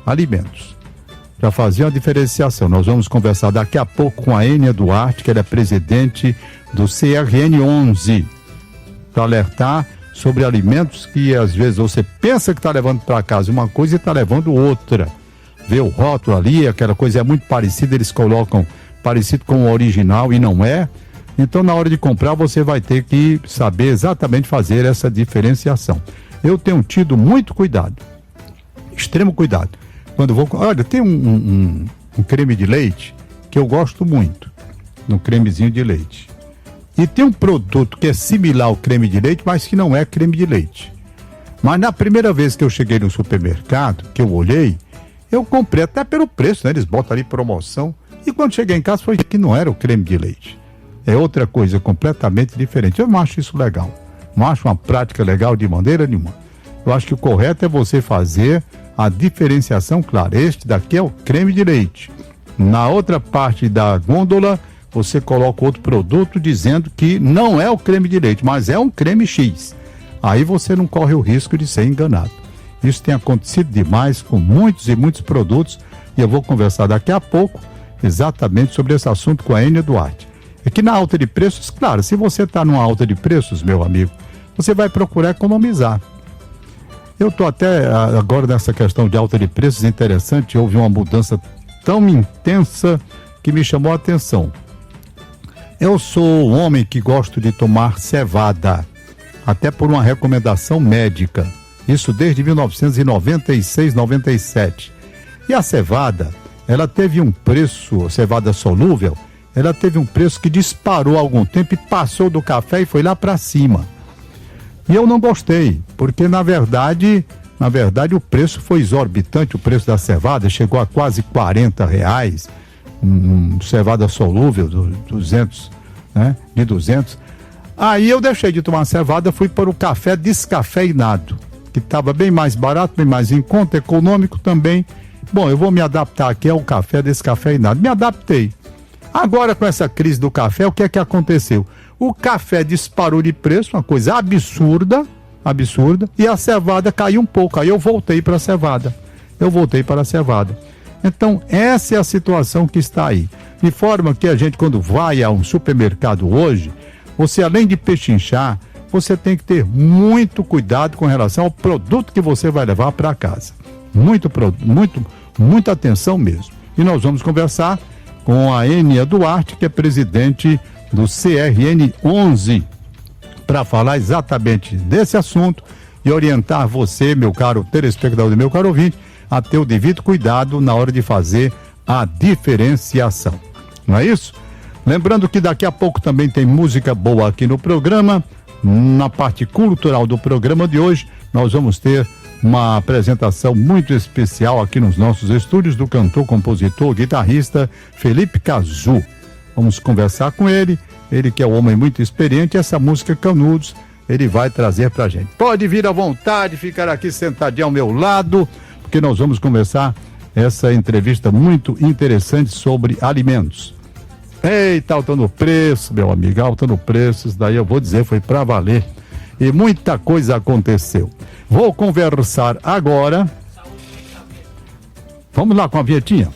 alimentos, para fazer uma diferenciação. Nós vamos conversar daqui a pouco com a Ênia Duarte, que ela é presidente do CRN 11, para alertar sobre alimentos que às vezes você pensa que está levando para casa uma coisa e está levando outra. Vê o rótulo ali, aquela coisa é muito parecida, eles colocam parecido com o original e não é. Então, na hora de comprar, você vai ter que saber exatamente fazer essa diferenciação. Eu tenho tido muito cuidado, extremo cuidado. Quando vou... Olha, tem um creme de leite que eu gosto muito, no cremezinho de leite. E tem um produto que é similar ao creme de leite, mas que não é creme de leite. Mas na primeira vez que eu cheguei no supermercado, que eu olhei, eu comprei até pelo preço, né? Eles botam ali promoção. E quando cheguei em casa foi que não era o creme de leite. É outra coisa completamente diferente. Eu não acho isso legal. Não acho uma prática legal de maneira nenhuma. Eu acho que o correto é você fazer a diferenciação, claro. Este daqui é o creme de leite. Na outra parte da gôndola, você coloca outro produto dizendo que não é o creme de leite, mas é um creme X. Aí você não corre o risco de ser enganado. Isso tem acontecido demais com muitos e muitos produtos e eu vou conversar daqui a pouco exatamente sobre esse assunto com a Ênia Duarte. É que na alta de preços, claro, se você está numa alta de preços, meu amigo, você vai procurar economizar. Eu estou até agora nessa questão de alta de preços, interessante, houve uma mudança tão intensa que me chamou a atenção. Eu sou um homem que gosto de tomar cevada, até por uma recomendação médica. Isso desde 1996, 97. E a cevada, ela teve um preço, cevada solúvel, ela teve um preço que disparou há algum tempo e passou do café e foi lá para cima. E eu não gostei, porque na verdade o preço foi exorbitante, o preço da cevada chegou a quase R$40, cevada solúvel, 200, né, de 200. Aí eu deixei de tomar cevada, fui para o café descafeinado, que estava bem mais barato, bem mais em conta, econômico também. Bom, eu vou me adaptar aqui ao café descafeinado. Me adaptei. Agora, com essa crise do café, o que é que aconteceu? O café disparou de preço, uma coisa absurda, e a cevada caiu um pouco. Aí eu voltei para a cevada. Então, essa é a situação que está aí. De forma que a gente, quando vai a um supermercado hoje, você, além de pechinchar, você tem que ter muito cuidado com relação ao produto que você vai levar para casa. Muita atenção mesmo. E nós vamos conversar com a Ênia Duarte, que é presidente do CRN 11, para falar exatamente desse assunto e orientar você, meu caro telespectador e meu caro ouvinte, a ter o devido cuidado na hora de fazer a diferenciação. Não é isso? Lembrando que daqui a pouco também tem música boa aqui no programa. Na parte cultural do programa de hoje, nós vamos ter uma apresentação muito especial aqui nos nossos estúdios do cantor, compositor, guitarrista Felipe Cazu. Vamos conversar com ele que é um homem muito experiente, essa música Canudos, ele vai trazer pra gente. Pode vir à vontade, ficar aqui sentadinho ao meu lado, porque nós vamos conversar essa entrevista muito interessante sobre alimentos. Eita, alta no preço, meu amigo, alta no preço, isso daí eu vou dizer, foi pra valer. E muita coisa aconteceu. Vou conversar agora. Vamos lá com a vinhetinha.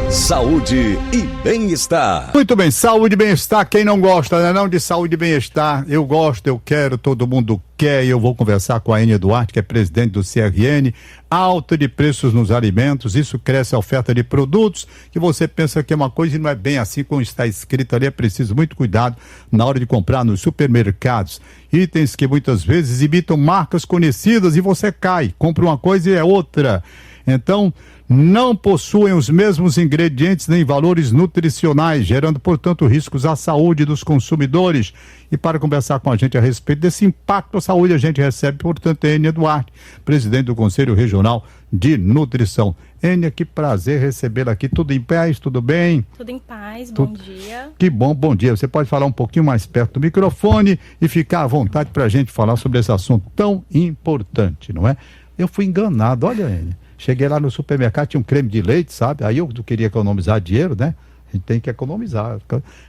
Saúde e bem-estar. Muito bem, saúde e bem-estar. Quem não gosta, né? Não de saúde e bem-estar. Eu gosto, eu quero, todo mundo quer. E eu vou conversar com a Ênia Duarte, que é presidente do CRN. Alta de preços nos alimentos, isso cresce a oferta de produtos que você pensa que é uma coisa e não é bem assim como está escrito ali. É preciso muito cuidado na hora de comprar nos supermercados. Itens que muitas vezes imitam marcas conhecidas e você cai, compra uma coisa e é outra. Então, não possuem os mesmos ingredientes nem valores nutricionais, gerando, portanto, riscos à saúde dos consumidores. E para conversar com a gente a respeito desse impacto à saúde, a gente recebe, portanto, a Ênia Duarte, presidente do Conselho Regional de Nutrição. Ênia, que prazer recebê-la aqui. Tudo em paz? Tudo bem? Tudo em paz, bom dia. Que bom dia. Você pode falar um pouquinho mais perto do microfone e ficar à vontade para a gente falar sobre esse assunto tão importante, não é? Eu fui enganado, olha, Ênia. Cheguei lá no supermercado, tinha um creme de leite, sabe? Aí eu não queria economizar dinheiro, né? A gente tem que economizar.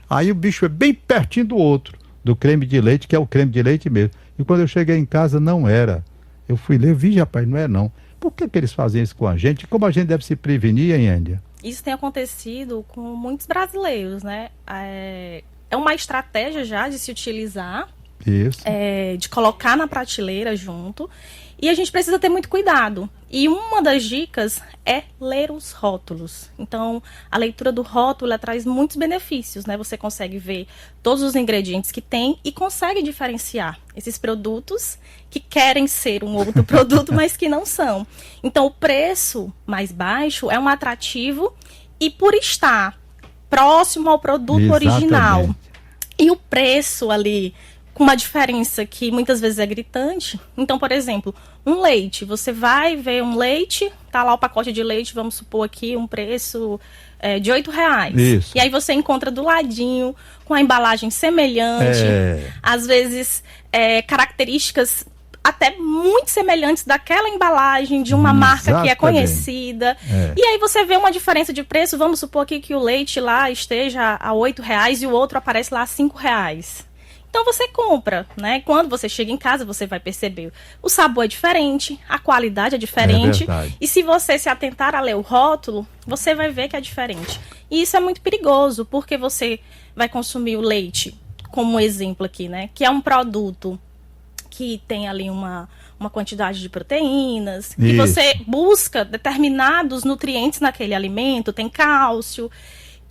Aí o bicho é bem pertinho do outro. do creme de leite, que é o creme de leite mesmo. E quando eu cheguei em casa, não era. Eu fui ler, vi, rapaz, não é não. Por que eles fazem isso com a gente? Como a gente deve se prevenir, hein, Índia? Isso tem acontecido com muitos brasileiros, né? É uma estratégia já de se utilizar, Isso. de colocar na prateleira junto. E a gente precisa ter muito cuidado. E uma das dicas é ler os rótulos. Então, a leitura do rótulo traz muitos benefícios, né? Você consegue ver todos os ingredientes que tem e consegue diferenciar esses produtos que querem ser um outro produto, mas que não são. Então, o preço mais baixo é um atrativo e por estar próximo ao produto Exatamente. original e o preço ali com uma diferença que muitas vezes é gritante. Então, por exemplo, um leite. Você vai ver um leite, tá lá o pacote de leite, vamos supor aqui um preço de R$8. Isso. E aí você encontra do ladinho, com a embalagem semelhante, às vezes características até muito semelhantes daquela embalagem de uma marca que é conhecida. E aí você vê uma diferença de preço, vamos supor aqui que o leite lá esteja a R$8 e o outro aparece lá a R$5. Então você compra, né? Quando você chega em casa, você vai perceber o sabor é diferente, a qualidade é diferente. E se você se atentar a ler o rótulo, você vai ver que é diferente. E isso é muito perigoso, porque você vai consumir o leite, como um exemplo aqui, né? Que é um produto que tem ali uma quantidade de proteínas, que você busca determinados nutrientes naquele alimento, tem cálcio.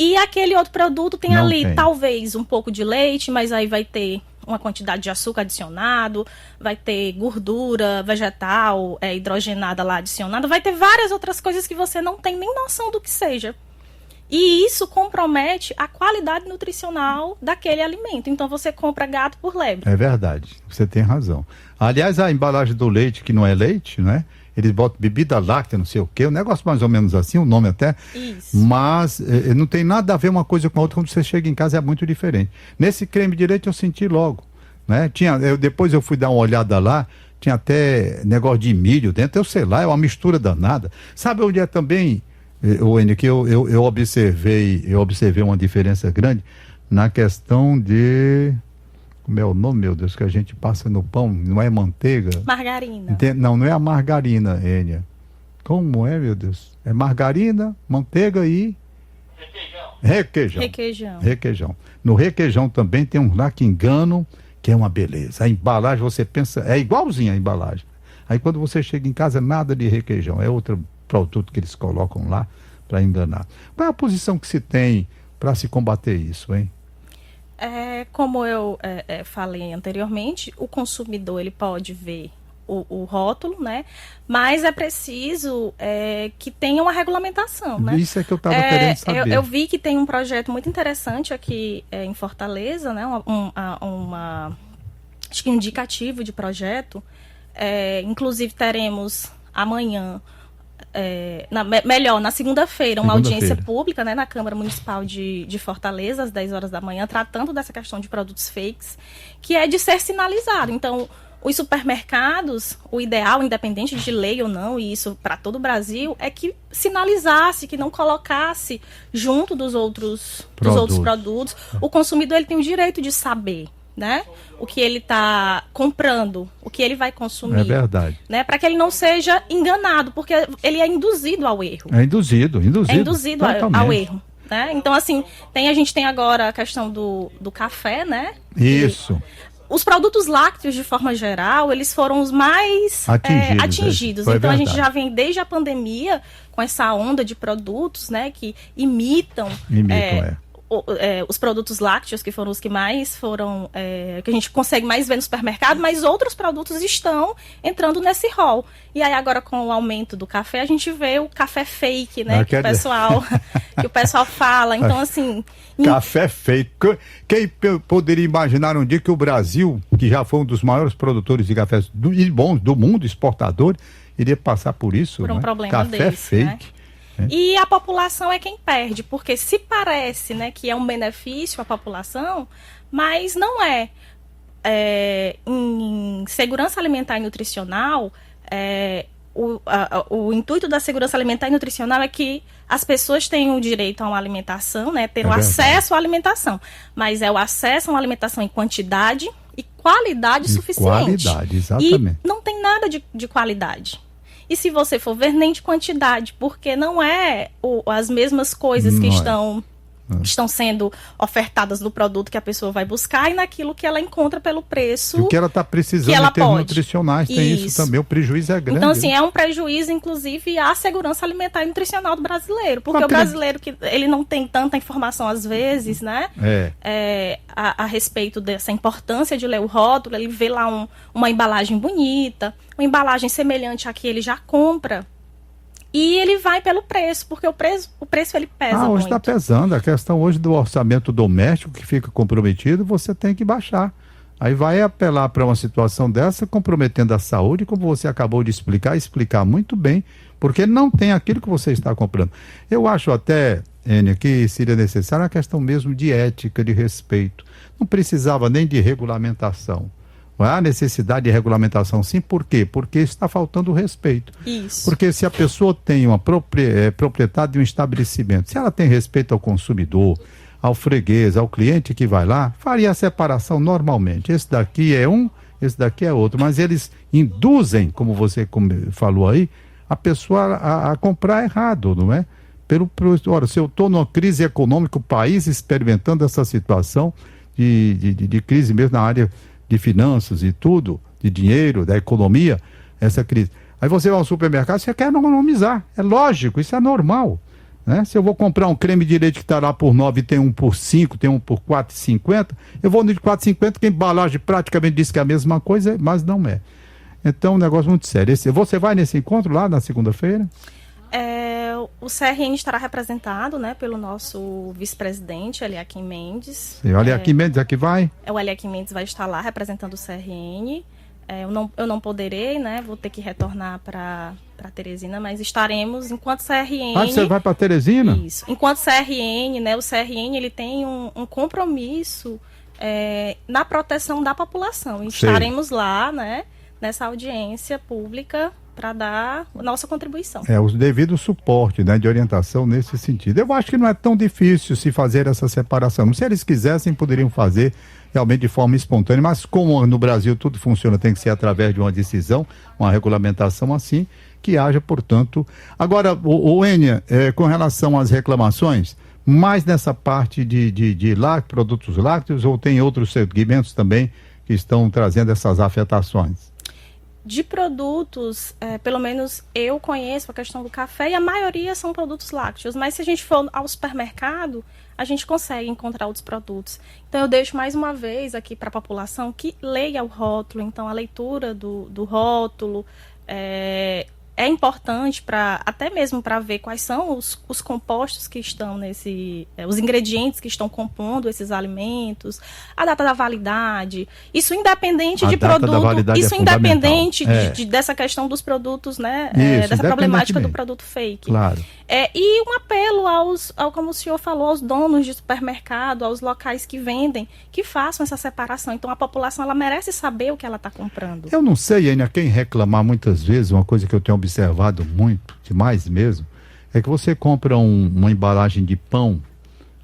E aquele outro produto tem talvez um pouco de leite, mas aí vai ter uma quantidade de açúcar adicionado, vai ter gordura vegetal hidrogenada lá adicionada, vai ter várias outras coisas que você não tem nem noção do que seja. E isso compromete a qualidade nutricional daquele alimento. Então você compra gato por lebre. É verdade, você tem razão. Aliás, a embalagem do leite, que não é leite, né? Eles botam bebida láctea, não sei o quê, um negócio mais ou menos assim, o nome até. Isso. Mas não tem nada a ver uma coisa com a outra, quando você chega em casa é muito diferente. Nesse creme de leite eu senti logo, né? Depois eu fui dar uma olhada lá, tinha até negócio de milho dentro, eu sei lá, é uma mistura danada. Sabe onde é também, Wênia, que eu observei uma diferença grande na questão de... Como é o nome, meu Deus, que a gente passa no pão? Não é manteiga? Margarina. Não é a margarina, Ênia. Como é, meu Deus? É margarina, manteiga e... Requeijão. No requeijão também tem um lá que enganam, que é uma beleza. A embalagem, você pensa, é igualzinha a embalagem. Aí quando você chega em casa, nada de requeijão. É outro produto que eles colocam lá para enganar. Qual é a posição que se tem para se combater isso, hein? Como eu falei anteriormente, o consumidor ele pode ver o rótulo, né? Mas é preciso que tenha uma regulamentação, né? Isso é que eu estava querendo saber. Eu vi que tem um projeto muito interessante aqui em Fortaleza, né? Acho que um indicativo de projeto. Inclusive teremos amanhã, na segunda-feira, uma audiência pública, né, na Câmara Municipal de Fortaleza, às 10 horas da manhã, tratando dessa questão de produtos fakes, que é de ser sinalizado. Então, os supermercados, o ideal, independente de lei ou não, e isso para todo o Brasil, é que sinalizasse, que não colocasse junto dos outros produtos. O consumidor ele tem o direito de saber, né, o que ele está comprando, o que ele vai consumir. É verdade. Né, para que ele não seja enganado, porque ele é induzido ao erro. É induzido ao erro. Né? Então, assim, a gente tem agora a questão do café, né? Isso. Os produtos lácteos, de forma geral, eles foram os mais atingidos. Então, a gente já vem desde a pandemia com essa onda de produtos, né, que imitam os produtos lácteos, que foram os que mais foram, que a gente consegue mais ver no supermercado, mas outros produtos estão entrando nesse rol. E aí agora com o aumento do café, a gente vê o café fake, né, que o pessoal fala. Então, assim... Café fake. Quem poderia imaginar um dia que o Brasil, que já foi um dos maiores produtores de cafés do mundo, exportador, iria passar por isso? Por um problema café desse, fake. Né? E a população é quem perde, porque se parece, né, que é um benefício à população, mas não é. Em segurança alimentar e nutricional, o intuito da segurança alimentar e nutricional é que as pessoas tenham o direito a uma alimentação, né, ter o acesso à alimentação, mas é o acesso a uma alimentação em quantidade e qualidade suficiente. Qualidade, exatamente. E não tem nada de qualidade. E se você for ver, nem de quantidade, porque não é as mesmas coisas que estão sendo ofertadas no produto que a pessoa vai buscar e naquilo que ela encontra pelo preço. E o que ela está precisando em termos nutricionais, tem isso também, o prejuízo é grande. Então, assim, é um prejuízo, inclusive, à segurança alimentar e nutricional do brasileiro, porque o brasileiro, ele não tem tanta informação, às vezes, né, a respeito dessa importância de ler o rótulo, ele vê lá uma embalagem bonita, uma embalagem semelhante à que ele já compra, e ele vai pelo preço, porque o preço ele pesa muito. Hoje está pesando. A questão hoje do orçamento doméstico que fica comprometido, você tem que baixar. Aí vai apelar para uma situação dessa, comprometendo a saúde, como você acabou de explicar muito bem, porque não tem aquilo que você está comprando. Eu acho até, Ênia, que seria necessária a questão mesmo de ética, de respeito. Não precisava nem de regulamentação. Há necessidade de regulamentação, sim. Por quê? Porque está faltando respeito. Isso. Porque se a pessoa tem uma propriedade de um estabelecimento, se ela tem respeito ao consumidor, ao freguês, ao cliente que vai lá, faria a separação normalmente. Esse daqui é um, esse daqui é outro. Mas eles induzem, como você falou aí, a pessoa a comprar errado, não é? Ora, se eu estou numa crise econômica, o país experimentando essa situação de crise mesmo na área de finanças e tudo, de dinheiro, da economia, essa crise. Aí você vai ao supermercado, você quer economizar. É lógico, isso é normal. Né? Se eu vou comprar um creme de leite que está lá por 9 e tem um por 5, tem um por 4,50, eu vou no de 4,50, que a embalagem praticamente diz que é a mesma coisa, mas não é. Então, um negócio muito sério. Você vai nesse encontro lá na segunda-feira? O CRN estará representado, né, pelo nosso vice-presidente, Eliakim Mendes. O Eliakim Mendes é que vai? O Eliakim Mendes vai estar lá representando o CRN. Eu não poderei, né, vou ter que retornar para Teresina, mas estaremos enquanto CRN... Você vai para Teresina? Isso. Enquanto CRN, né, o CRN ele tem um compromisso na proteção da população. E estaremos lá, né, nessa audiência pública para dar a nossa contribuição. O devido suporte, né, de orientação nesse sentido. Eu acho que não é tão difícil se fazer essa separação. Se eles quisessem, poderiam fazer realmente de forma espontânea, mas como no Brasil tudo funciona, tem que ser através de uma decisão, uma regulamentação assim, que haja, portanto... Agora, Ênia, com relação às reclamações, mais nessa parte de produtos lácteos, ou tem outros segmentos também que estão trazendo essas afetações? De produtos, pelo menos eu conheço a questão do café e a maioria são produtos lácteos, mas se a gente for ao supermercado, a gente consegue encontrar outros produtos. Então eu deixo mais uma vez aqui para a população que leia o rótulo. Então a leitura do rótulo é importante até mesmo para ver quais são os compostos que estão os ingredientes que estão compondo esses alimentos, a data da validade, isso independente de produto, isso independente dessa questão dos produtos, né, dessa problemática do produto fake. Claro. E um apelo como o senhor falou, aos donos de supermercado, aos locais que vendem, que façam essa separação. Então a população, ela merece saber o que ela está comprando. Eu não sei, Ênia, quem reclamar muitas vezes, uma coisa que eu tenho observado muito, demais mesmo, é que você compra uma embalagem de pão,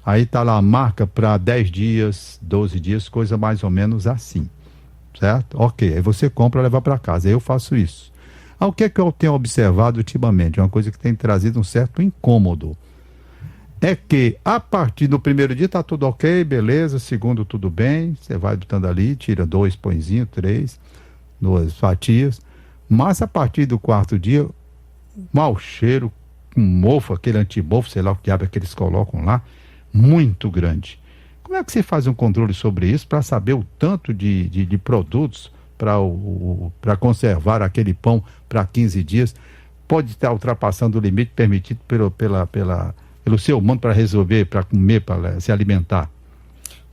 aí está lá a marca para 10 dias, 12 dias, coisa mais ou menos assim, certo? Ok, aí você compra e leva para casa, eu faço isso. O que é que eu tenho observado ultimamente? Uma coisa que tem trazido um certo incômodo. É que a partir do primeiro dia está tudo ok, beleza, segundo tudo bem, você vai botando ali, tira 2 pãezinhos, 3, 2 fatias, mas a partir do 4º dia, mau cheiro, um mofo, aquele antimofo, sei lá o que diabo é que eles colocam lá, muito grande. Como é que você faz um controle sobre isso para saber o tanto de produtos para conservar aquele pão para 15 dias? Pode estar ultrapassando o limite permitido pelo ser humano para resolver, para comer, para se alimentar.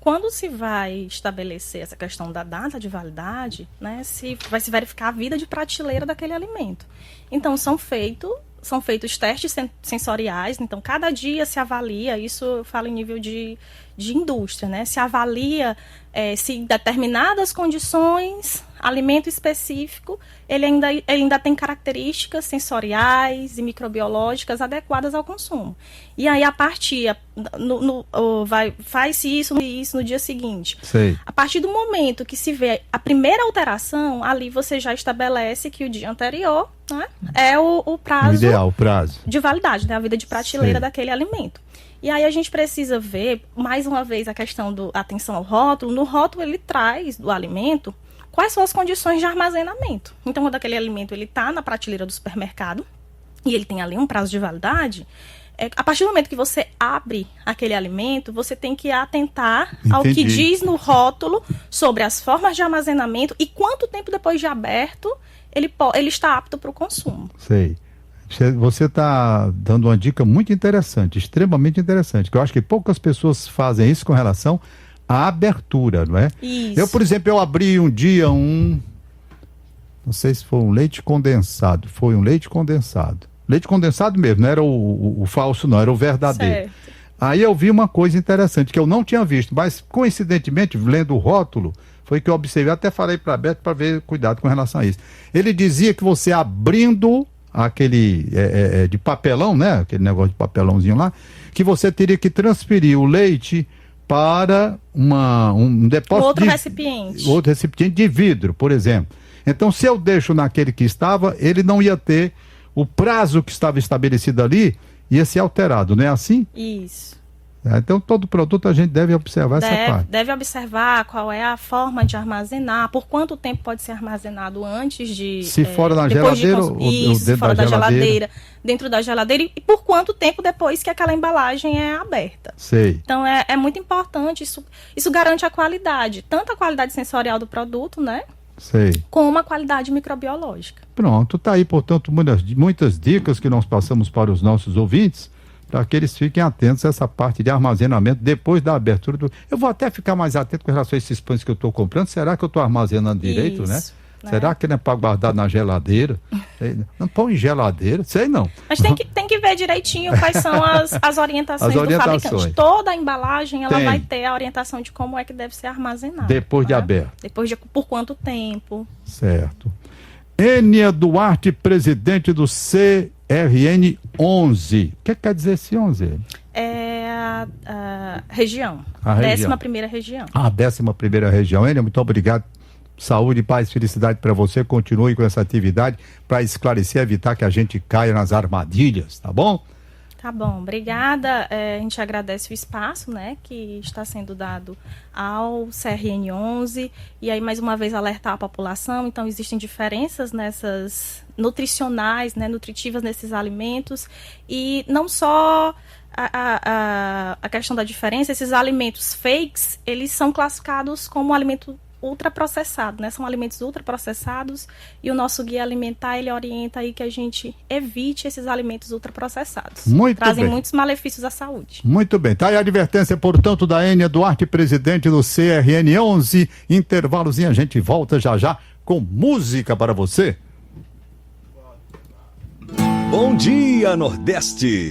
Quando se vai estabelecer essa questão da data de validade, né, vai se verificar a vida de prateleira daquele alimento. Então, são feitos testes sensoriais, então cada dia se avalia, isso eu falo em nível de de indústria, né? Se avalia se em determinadas condições, alimento específico, ele ainda tem características sensoriais e microbiológicas adequadas ao consumo. E aí, a partir, faz-se isso no dia seguinte. Sei. A partir do momento que se vê a primeira alteração, ali você já estabelece que o dia anterior, né, é o prazo, ideal, o prazo de validade, né, a vida de prateleira Sei. daquele alimento. E aí a gente precisa ver, mais uma vez, a questão da atenção ao rótulo. No rótulo ele traz do alimento quais são as condições de armazenamento. Então, quando aquele alimento está na prateleira do supermercado e ele tem ali um prazo de validade, a partir do momento que você abre aquele alimento, você tem que atentar ao que diz no rótulo sobre as formas de armazenamento e quanto tempo depois de aberto ele está apto para o consumo. Sei. Você está dando uma dica muito interessante, extremamente interessante, que eu acho que poucas pessoas fazem isso com relação à abertura, não é? Isso. Eu, por exemplo, abri um dia não sei se foi um leite condensado, foi um leite condensado. Leite condensado mesmo, não era o falso não, era o verdadeiro. Certo. Aí eu vi uma coisa interessante que eu não tinha visto, mas coincidentemente, lendo o rótulo, foi que eu observei, até falei para a Beto para ver cuidado com relação a isso. Ele dizia que você abrindo aquele de papelão, né? Aquele negócio de papelãozinho lá, que você teria que transferir o leite para um depósito Outro recipiente de vidro, por exemplo. Então, se eu deixo naquele que estava, ele não ia ter o prazo que estava estabelecido ali, ia ser alterado, não é assim? Isso. Então, todo produto a gente deve observar essa parte. Deve observar qual é a forma de armazenar, por quanto tempo pode ser armazenado antes de... Se fora na geladeira ou dentro fora da geladeira. Dentro da geladeira e por quanto tempo depois que aquela embalagem é aberta. Sei. Então, é muito importante, isso garante a qualidade, tanto a qualidade sensorial do produto, né? Sei. Como a qualidade microbiológica. Pronto, tá aí, portanto, muitas dicas que nós passamos para os nossos ouvintes, para que eles fiquem atentos a essa parte de armazenamento depois da abertura do... Eu vou até ficar mais atento com relação a esses pães que eu estou comprando. Será que eu estou armazenando direito, né? Será que não é para guardar na geladeira? Não põe em geladeira, sei não. Mas tem que ver direitinho quais são as orientações do fabricante. Toda a embalagem ela vai ter a orientação de como é que deve ser armazenada. Depois de aberto. Por quanto tempo. Certo. Ênia Duarte, presidente do CRN 11. O que quer dizer esse 11? É a região. A região. 11ª região. A 11ª região. Ênia, muito obrigado. Saúde, paz, felicidade para você. Continue com essa atividade para esclarecer, evitar que a gente caia nas armadilhas, tá bom? Tá bom, obrigada. A gente agradece o espaço, né, que está sendo dado ao CRN 11 e aí mais uma vez alertar a população. Então existem diferenças nessas nutricionais, né, nutritivas nesses alimentos e não só a questão da diferença. Esses alimentos fakes, eles são classificados como alimento ultraprocessado, né? São alimentos ultraprocessados e o nosso guia alimentar, ele orienta aí que a gente evite esses alimentos ultraprocessados. Trazem muitos malefícios à saúde. Muito bem. Tá aí a advertência, portanto, da Ênia Duarte, presidente do CRN 11. Intervalozinho, a gente volta já com música para você. Bom dia, Nordeste.